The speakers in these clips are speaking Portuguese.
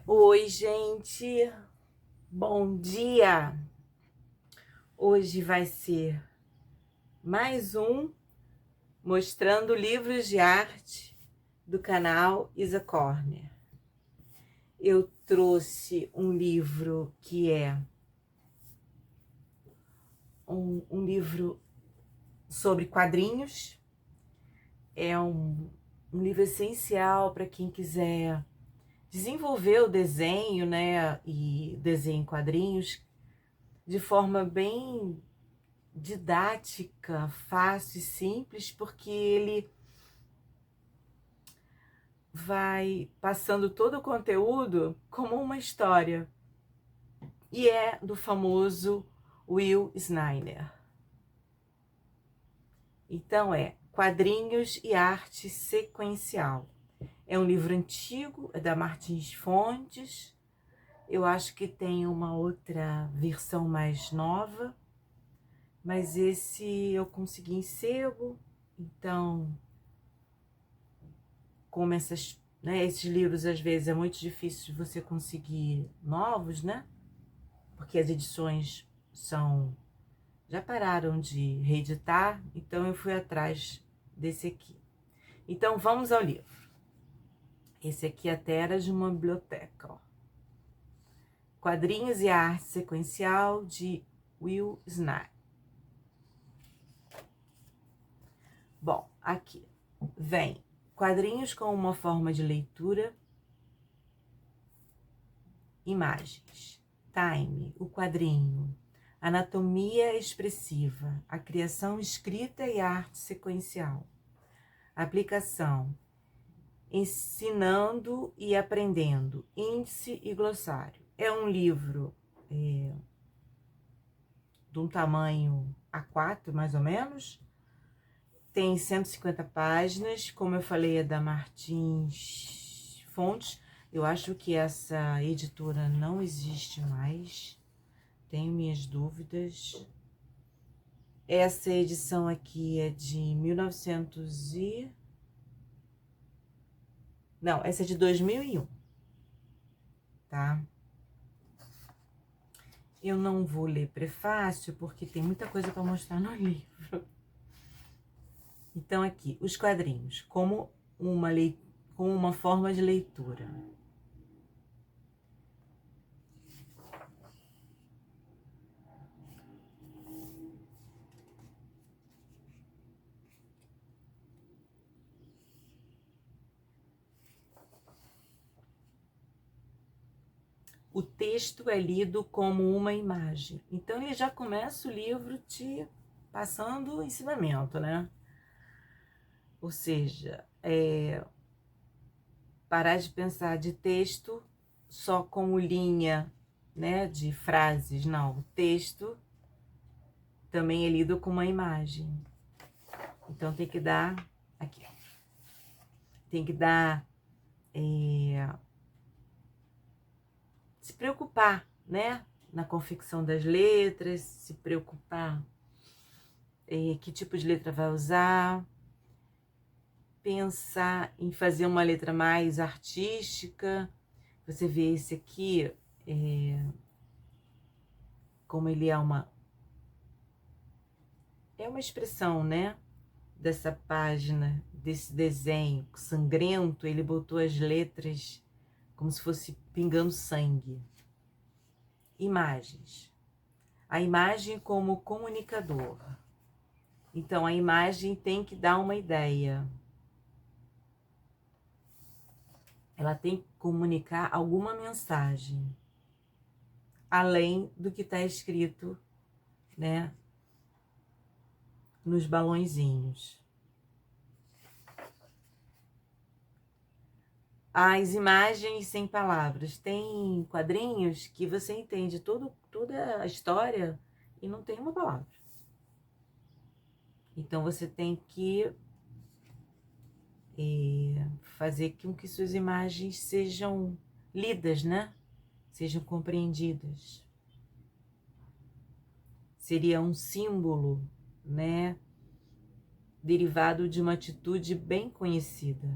Oi, gente, bom dia! Hoje vai ser mais um mostrando livros de arte do canal Isa Corner. Eu trouxe um livro que é um livro sobre quadrinhos. É um livro essencial para quem quiser desenvolver o desenho, né? E desenho em quadrinhos de forma bem didática, fácil e simples, porque ele vai passando todo o conteúdo como uma história. E é do famoso Will Snyder. Então é Quadrinhos e Arte Sequencial. É um livro antigo, é da Martins Fontes. Eu acho que tem uma outra versão mais nova, mas esse eu consegui em sebo. Então, como esses livros às vezes é muito difícil de você conseguir novos, né? Porque as edições já pararam de reeditar, então eu fui atrás desse aqui. Então vamos ao livro. Esse aqui até era de uma biblioteca, ó. Quadrinhos e Arte Sequencial, de Will Snyder. Bom, aqui vem quadrinhos com uma forma de leitura, imagens, time, o quadrinho, anatomia expressiva, a criação escrita e a arte sequencial, aplicação, ensinando e aprendendo, índice e glossário. É um livro de um tamanho A4, mais ou menos. Tem 150 páginas, como eu falei, é da Martins Fontes. Eu acho que essa editora não existe mais, tenho minhas dúvidas. Essa edição aqui é de 1900 e... Não, essa é de 2001, tá? Eu não vou ler prefácio, porque tem muita coisa para mostrar no livro. Então, aqui, os quadrinhos, como uma forma de leitura. O texto é lido como uma imagem. Então, ele já começa o livro te passando o ensinamento, né? Ou seja, parar de pensar de texto só como linha, né, de frases. Não, o texto também é lido como uma imagem. Então, tem que dar... Aqui, ó. Tem que dar... se preocupar, né? Na confecção das letras, se preocupar que tipo de letra vai usar, pensar em fazer uma letra mais artística. Você vê esse aqui, como ele é uma expressão, né? Dessa página, desse desenho sangrento, ele botou as letras como se fosse pingando sangue. Imagens. A imagem como comunicador. Então, a imagem tem que dar uma ideia. Ela tem que comunicar alguma mensagem, além do que está escrito, né, nos balõezinhos. As imagens sem palavras. Tem quadrinhos que você entende toda a história e não tem uma palavra. Então, você tem que fazer com que suas imagens sejam lidas, né? Sejam compreendidas. Seria um símbolo, né? Derivado de uma atitude bem conhecida.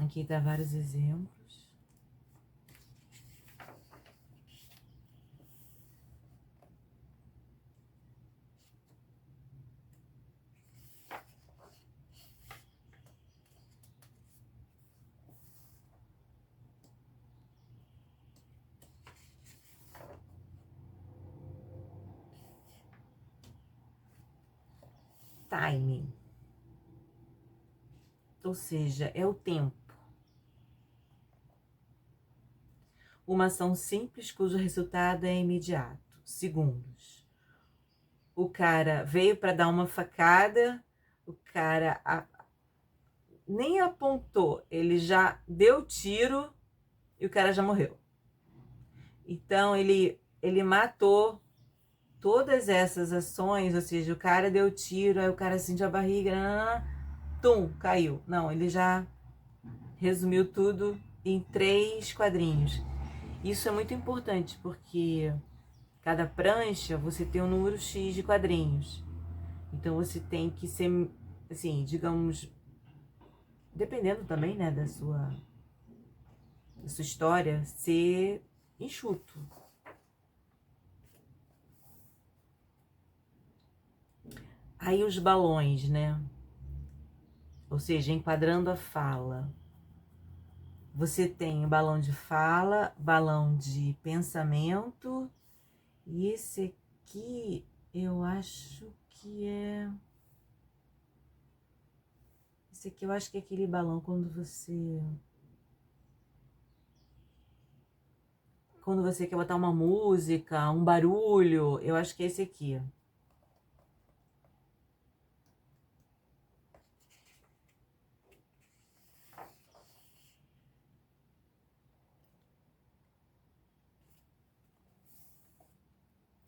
Aqui tá vários exemplos. Timing. Ou seja, é o tempo. Uma ação simples cujo resultado é imediato. Segundos. O cara veio para dar uma facada, o cara nem apontou, ele já deu tiro e o cara já morreu. Então ele matou todas essas ações, ou seja, o cara deu tiro, aí o cara sentiu a barriga, tum, caiu. Não, ele já resumiu tudo em 3 quadrinhos. Isso é muito importante, porque cada prancha você tem um número X de quadrinhos. Então você tem que ser, assim, digamos, dependendo também, né, da sua história, ser enxuto. Aí os balões, né? Ou seja, enquadrando a fala. Você tem o balão de fala, balão de pensamento, e esse aqui eu acho que é... Esse aqui eu acho que é aquele balão quando você quer botar uma música, um barulho, eu acho que é esse aqui.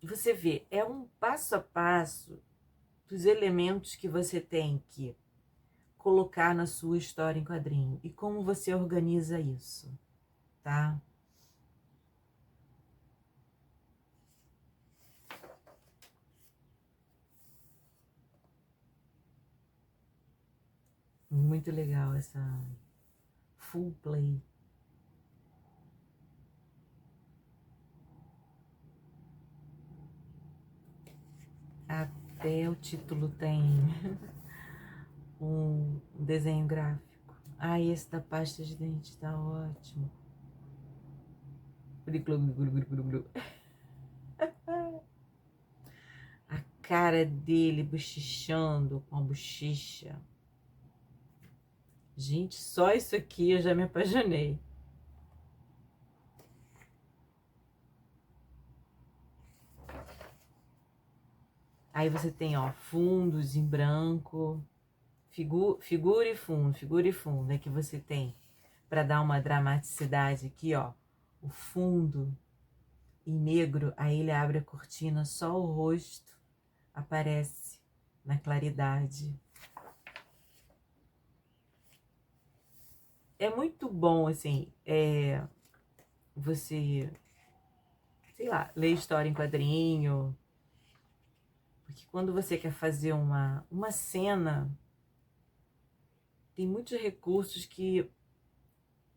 Você vê, é um passo a passo dos elementos que você tem que colocar na sua história em quadrinho e como você organiza isso, tá? Muito legal essa full play. Até o título tem um desenho gráfico. Ah, esse da pasta de dente tá ótimo. A cara dele bochichando com a bochicha. Gente, só isso aqui eu já me apaixonei. Aí você tem, ó, fundos em branco, figura e fundo, figura e fundo. É que você tem, para dar uma dramaticidade aqui, ó, o fundo em negro, aí ele abre a cortina, só o rosto aparece na claridade. É muito bom, assim, você, sei lá, ler história em quadrinho, porque quando você quer fazer uma cena, tem muitos recursos que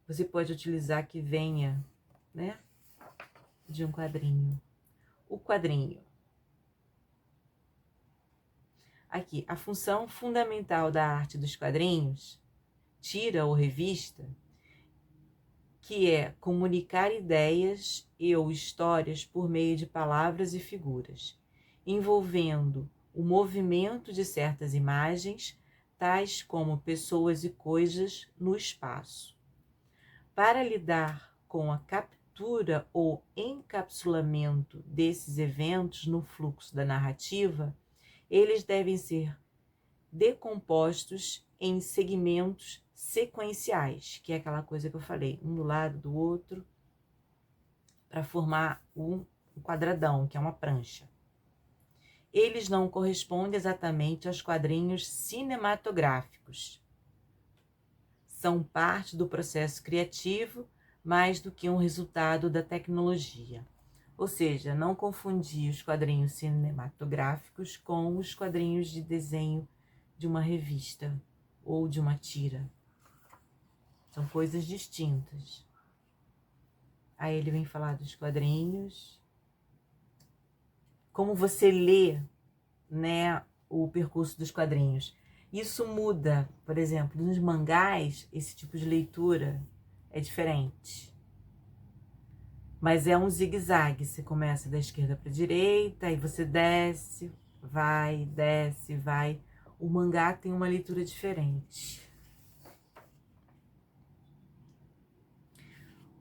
você pode utilizar que venha, né, de um quadrinho. O quadrinho. Aqui, a função fundamental da arte dos quadrinhos, tira ou revista, que é comunicar ideias e ou histórias por meio de palavras e figuras, envolvendo o movimento de certas imagens, tais como pessoas e coisas no espaço. Para lidar com a captura ou encapsulamento desses eventos no fluxo da narrativa, eles devem ser decompostos em segmentos sequenciais, que é aquela coisa que eu falei, um do lado do outro, para formar um quadradão, que é uma prancha. Eles não correspondem exatamente aos quadrinhos cinematográficos. São parte do processo criativo mais do que um resultado da tecnologia. Ou seja, não confundir os quadrinhos cinematográficos com os quadrinhos de desenho de uma revista ou de uma tira. São coisas distintas. Aí ele vem falar dos quadrinhos. Como você lê, né, o percurso dos quadrinhos. Isso muda, por exemplo, nos mangás, esse tipo de leitura é diferente. Mas é um zigue-zague. Você começa da esquerda para a direita, aí você desce, vai. O mangá tem uma leitura diferente.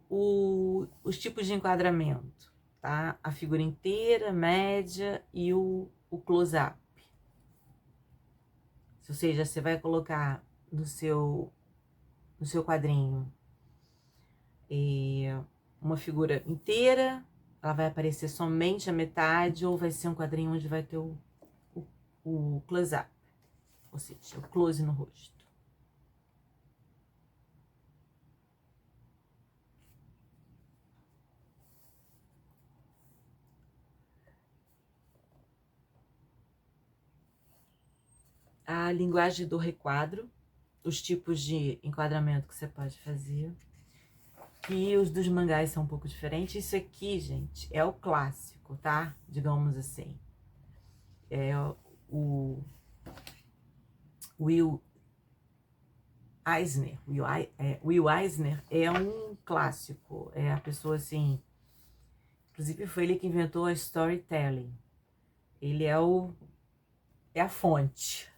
Os tipos de enquadramento, tá? A figura inteira, média e o close-up. Ou seja, você vai colocar no seu quadrinho uma figura inteira, ela vai aparecer somente a metade, ou vai ser um quadrinho onde vai ter o close-up, ou seja, o close no rosto. A linguagem do requadro, os tipos de enquadramento que você pode fazer. E os dos mangás são um pouco diferentes. Isso aqui, gente, é o clássico, tá? Digamos assim. É o Will Eisner. Will Eisner é um clássico. É a pessoa, assim... Inclusive, foi ele que inventou a storytelling. Ele é a fonte.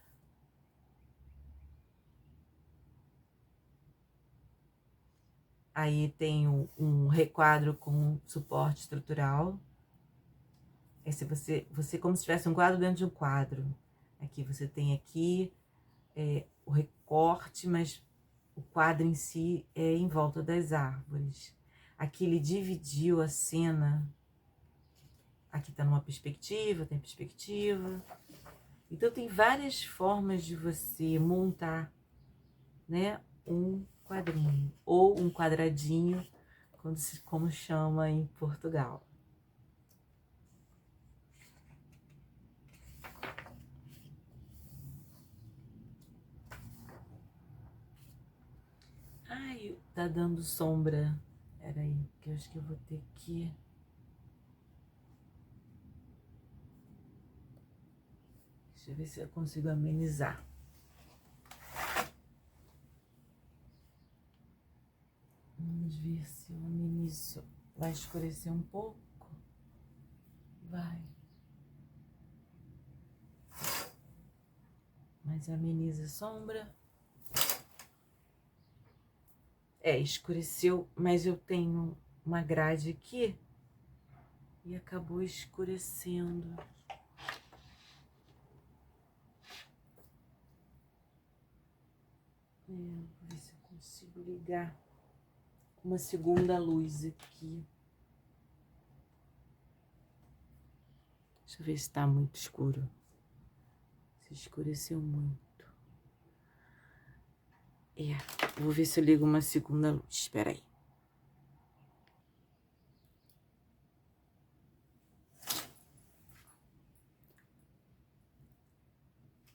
Aí tem um requadro com suporte estrutural. Esse você como se tivesse um quadro dentro de um quadro. Aqui você tem aqui o recorte, mas o quadro em si é em volta das árvores. Aqui ele dividiu a cena. Aqui tá numa perspectiva, tem perspectiva. Então tem várias formas de você montar, né, um quadrinho ou um quadradinho, como chama em Portugal. Ai, tá dando sombra. Peraí, que eu acho que eu vou ter que... Deixa eu ver se eu consigo amenizar. Vamos ver se eu amenizo. Vai escurecer um pouco? Vai. Mas ameniza a sombra. Escureceu, mas eu tenho uma grade aqui e acabou escurecendo. Vou ver se eu consigo ligar uma segunda luz aqui. Deixa eu ver se tá muito escuro. Se escureceu muito. Vou ver se eu ligo uma segunda luz. Espera aí.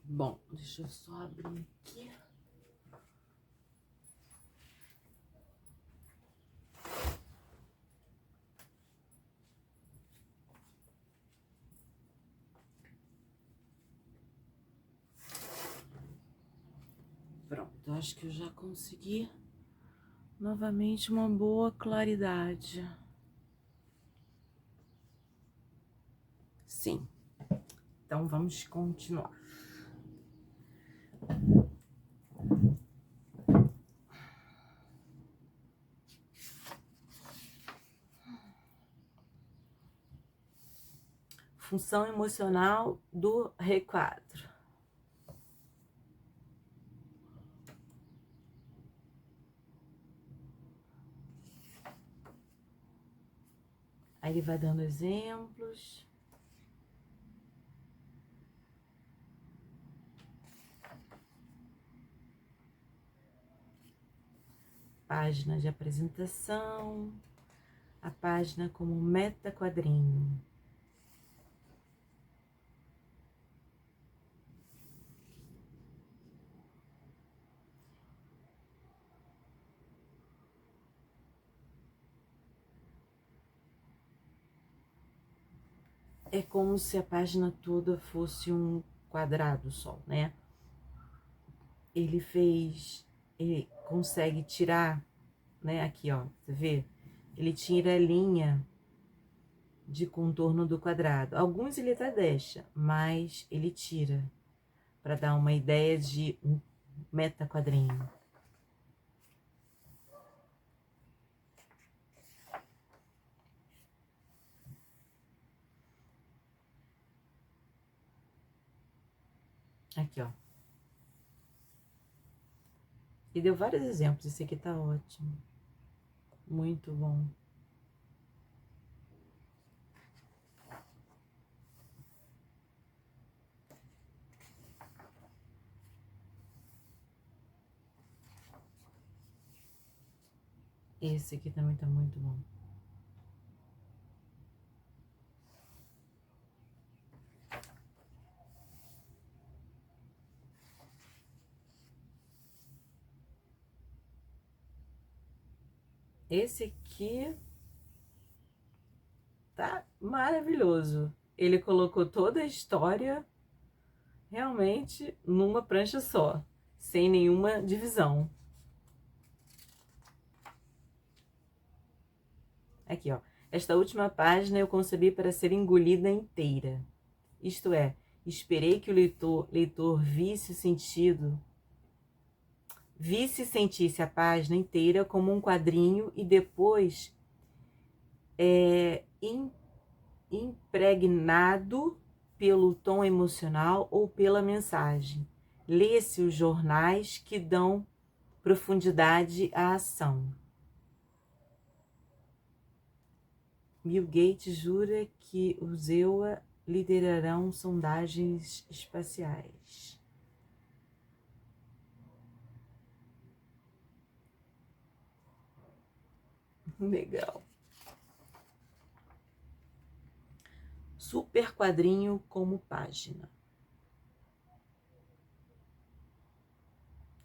Bom, deixa eu só abrir aqui. Pronto, acho que eu já consegui novamente uma boa claridade. Sim. Então vamos continuar. Função emocional do requadro. Aí ele vai dando exemplos. Página de apresentação. A página como meta quadrinho. é como se a página toda fosse um quadrado só, né? Ele consegue tirar, né? Aqui, ó, você vê? Ele tira a linha de contorno do quadrado. Alguns ele até deixa, mas ele tira para dar uma ideia de um metaquadrinho. Aqui, ó. E deu vários exemplos. Esse aqui tá ótimo. Muito bom. Esse aqui também tá muito bom. Esse aqui tá maravilhoso. Ele colocou toda a história realmente numa prancha só, sem nenhuma divisão. Aqui, ó. Esta última página eu concebi para ser engolida inteira. Isto é, esperei que o leitor visse o sentido, visse e sentisse a página inteira como um quadrinho e depois impregnado pelo tom emocional ou pela mensagem. Lê-se os jornais que dão profundidade à ação. Bill Gates jura que os EUA liderarão sondagens espaciais. Legal. Super quadrinho como página.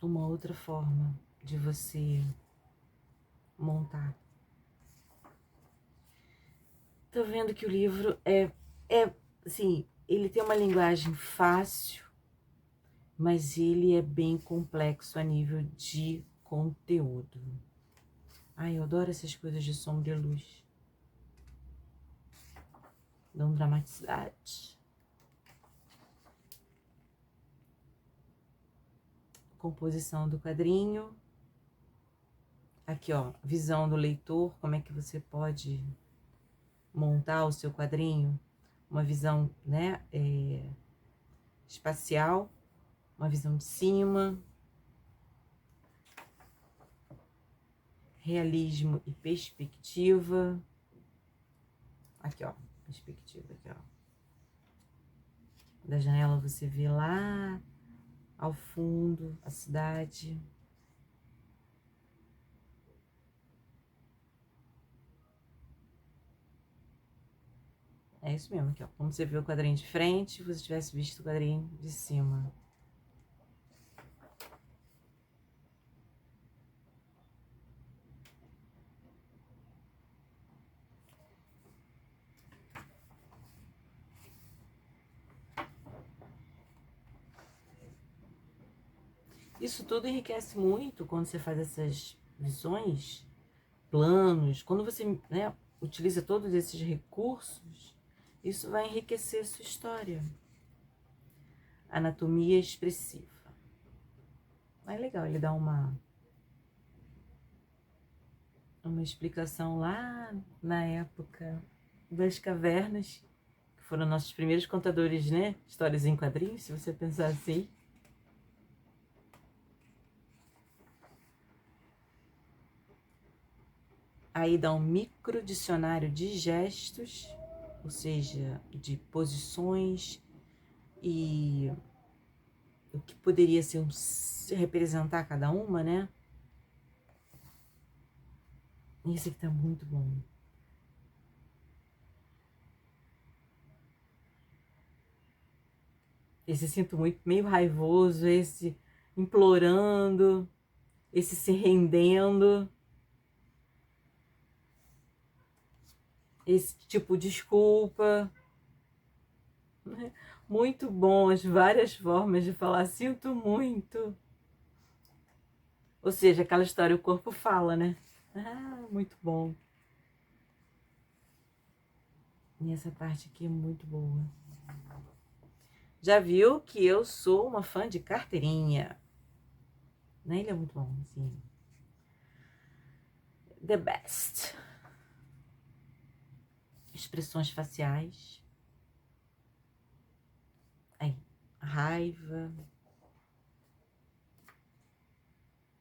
Uma outra forma de você montar. Tô vendo que o livro assim, ele tem uma linguagem fácil, mas ele é bem complexo a nível de conteúdo. Ai, eu adoro essas coisas de sombra e luz. Dão dramaticidade. Composição do quadrinho. Aqui, ó, visão do leitor, como é que você pode montar o seu quadrinho. Uma visão, né, espacial, uma visão de cima. Realismo e perspectiva. Aqui, ó, perspectiva, aqui, ó. Da janela você vê lá ao fundo a cidade. É isso mesmo, aqui, ó. Como você vê o quadrinho de frente, você tivesse visto o quadrinho de cima. Isso tudo enriquece muito quando você faz essas visões, planos, quando você, né, utiliza todos esses recursos, isso vai enriquecer a sua história. Anatomia expressiva. É legal, ele dá uma explicação lá na época das cavernas, que foram nossos primeiros contadores, né? Histórias em quadrinhos, se você pensar assim. Aí dá um micro dicionário de gestos, ou seja, de posições e o que poderia ser representar cada uma, né? Esse aqui tá muito bom. Esse sinto muito, meio raivoso, esse implorando, esse se rendendo, esse tipo desculpa. Muito bom as várias formas de falar sinto muito. Ou seja, aquela história, o corpo fala, né? Ah, muito bom. E essa parte aqui é muito boa. Já viu que eu sou uma fã de carteirinha. Né? Ele é muito bom, assim. The best. Expressões faciais. Aí, raiva.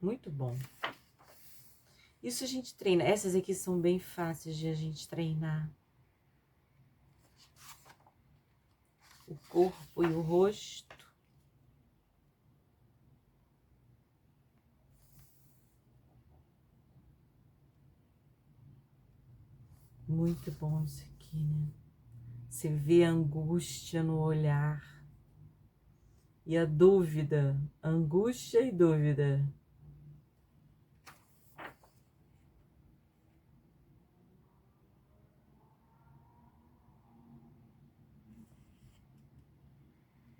Muito bom. Isso a gente treina. Essas aqui são bem fáceis de a gente treinar. O corpo e o rosto. Muito bom isso aqui, né? Você vê a angústia no olhar. E a dúvida. Angústia e dúvida.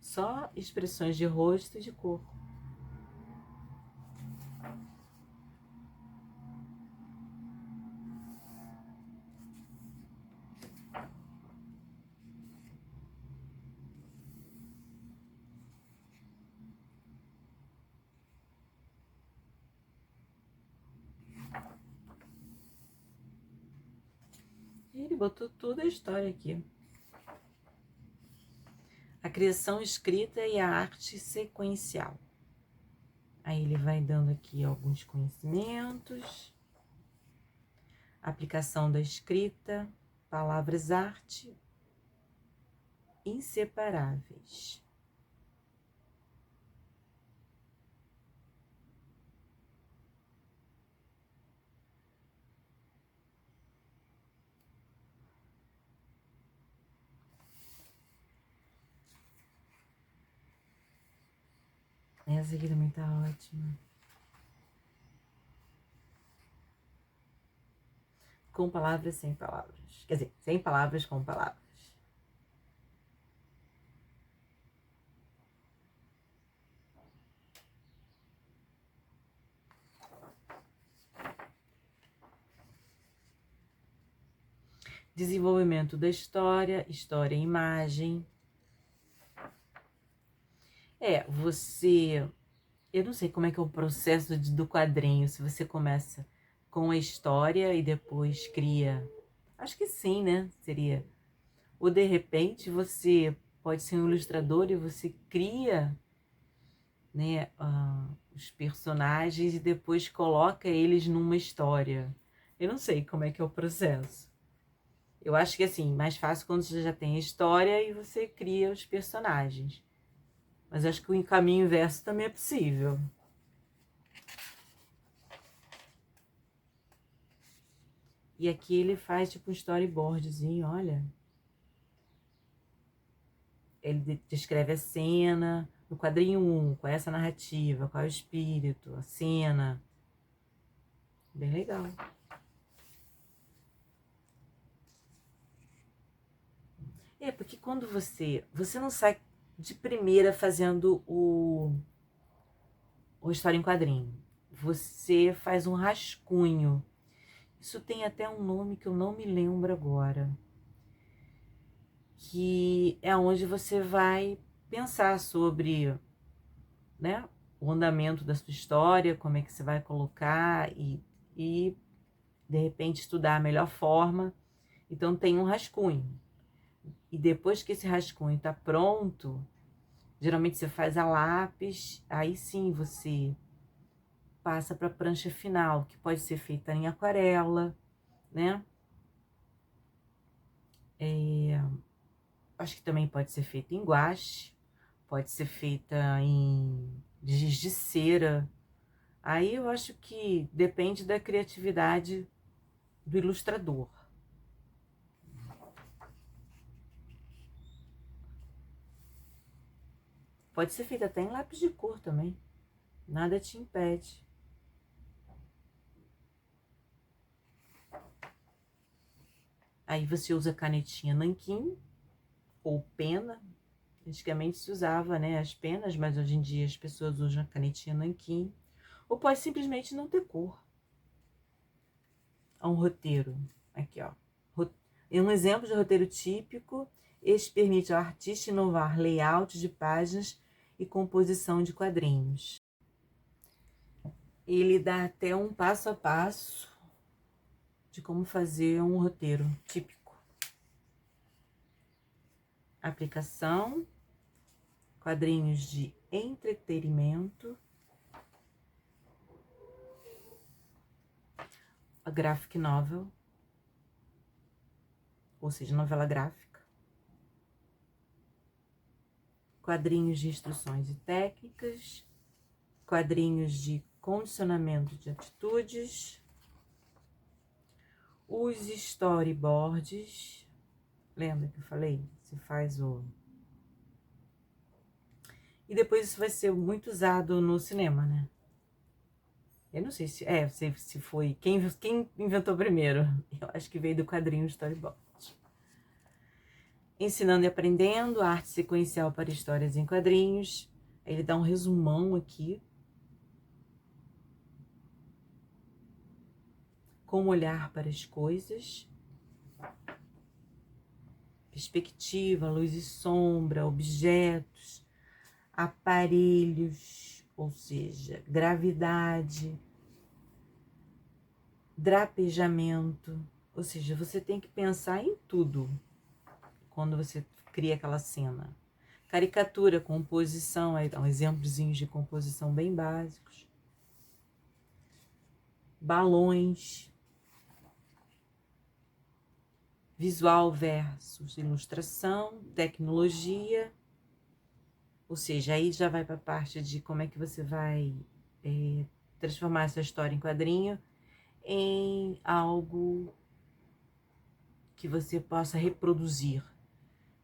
Só expressões de rosto e de corpo. Ele botou toda a história aqui. A criação escrita e a arte sequencial. Aí ele vai dando aqui alguns conhecimentos. Aplicação da escrita, palavras arte, inseparáveis. Essa aqui também tá ótima. Com palavras, sem palavras. Quer dizer, sem palavras, com palavras. Desenvolvimento da história, história e imagem. Você... Eu não sei como é que é o processo do quadrinho, se você começa com a história e depois cria... Acho que sim, né? Seria... Ou de repente você pode ser um ilustrador e você cria, né, os personagens e depois coloca eles numa história. Eu não sei como é que é o processo. Eu acho que assim, mais fácil quando você já tem a história e você cria os personagens. Mas acho que o caminho inverso também é possível. E aqui ele faz tipo um storyboardzinho, olha. Ele descreve a cena, no quadrinho 1, qual é essa narrativa, qual é o espírito, a cena. Bem legal. Porque quando você não sai de primeira fazendo o história em quadrinho. Você faz um rascunho. Isso tem até um nome que eu não me lembro agora. Que é onde você vai pensar sobre, né, o andamento da sua história, como é que você vai colocar e de repente estudar a melhor forma. Então tem um rascunho. E depois que esse rascunho está pronto, geralmente você faz a lápis, aí sim você passa para a prancha final, que pode ser feita em aquarela, né? Acho que também pode ser feita em guache, pode ser feita em giz de cera. Aí eu acho que depende da criatividade do ilustrador. Pode ser feita até em lápis de cor também. Nada te impede. Aí você usa canetinha nanquim ou pena, Antigamente se usava, né, as penas, mas hoje em dia as pessoas usam a canetinha nanquim. Ou pode simplesmente não ter cor. Um roteiro, aqui ó. Um exemplo de roteiro típico, este permite ao artista inovar layout de páginas e composição de quadrinhos. Ele dá até um passo a passo de como fazer um roteiro típico. Aplicação, quadrinhos de entretenimento, a graphic novel, ou seja, novela gráfica, quadrinhos de instruções e técnicas, quadrinhos de condicionamento de atitudes, os storyboards, lembra que eu falei? Você faz o... E depois isso vai ser muito usado no cinema, né? Eu não sei se foi... Quem inventou primeiro? Eu acho que veio do quadrinho storyboard. Ensinando e aprendendo, arte sequencial para histórias em quadrinhos. Ele dá um resumão aqui. Como olhar para as coisas. Perspectiva, luz e sombra, objetos, aparelhos, ou seja, gravidade, drapejamento. Ou seja, você tem que pensar em tudo quando você cria aquela cena. Caricatura, composição, aí dá um exemplozinhos de composição bem básicos. Balões. Visual versus ilustração, tecnologia. Ou seja, aí já vai para a parte de como é que você vai transformar essa história em quadrinho em algo que você possa reproduzir,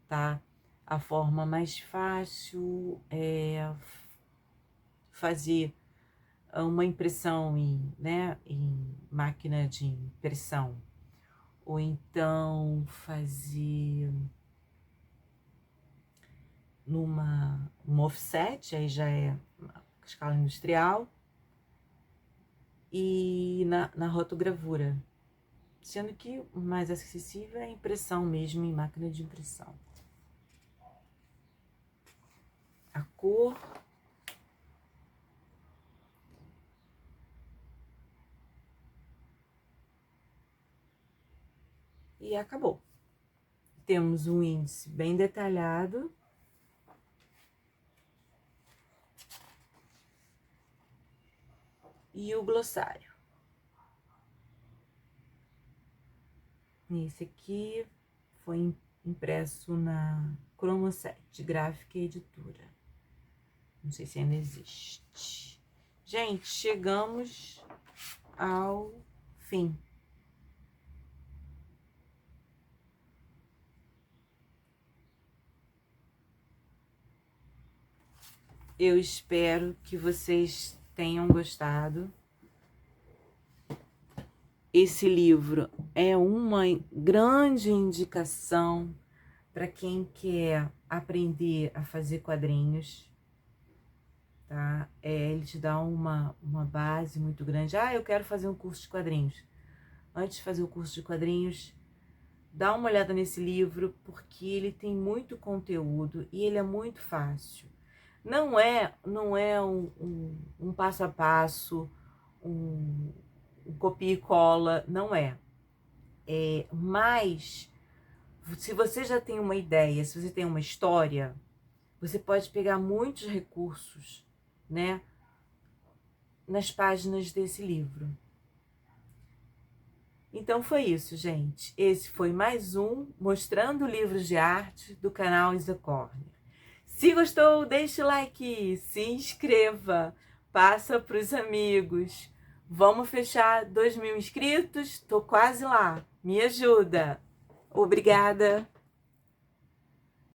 tá? A forma mais fácil é fazer uma impressão em máquina de impressão, ou então fazer numa offset, aí já é escala industrial, e na rotogravura, sendo que o mais acessível é a impressão mesmo em máquina de impressão. A cor, e acabou. Temos um índice bem detalhado. E o glossário. Esse aqui foi impresso na Cromoset, Gráfica e Editora. Não sei se ainda existe. Gente, chegamos ao fim. Eu espero que vocês tenham gostado. Esse livro é uma grande indicação para quem quer aprender a fazer quadrinhos, tá? Ele te dá uma base muito grande. Ah, eu quero fazer um curso de quadrinhos. Antes de fazer o curso de quadrinhos, dá uma olhada nesse livro, porque ele tem muito conteúdo e ele é muito fácil. Não é um passo a passo, um copia e cola, não é. Mas, se você já tem uma ideia, se você tem uma história, você pode pegar muitos recursos, né, nas páginas desse livro. Então foi isso, gente. Esse foi mais um Mostrando Livros de Arte do canal Isa Corner. Se gostou, deixe o like, se inscreva, passa para os amigos. Vamos fechar 2.000 inscritos? Tô quase lá. Me ajuda. Obrigada.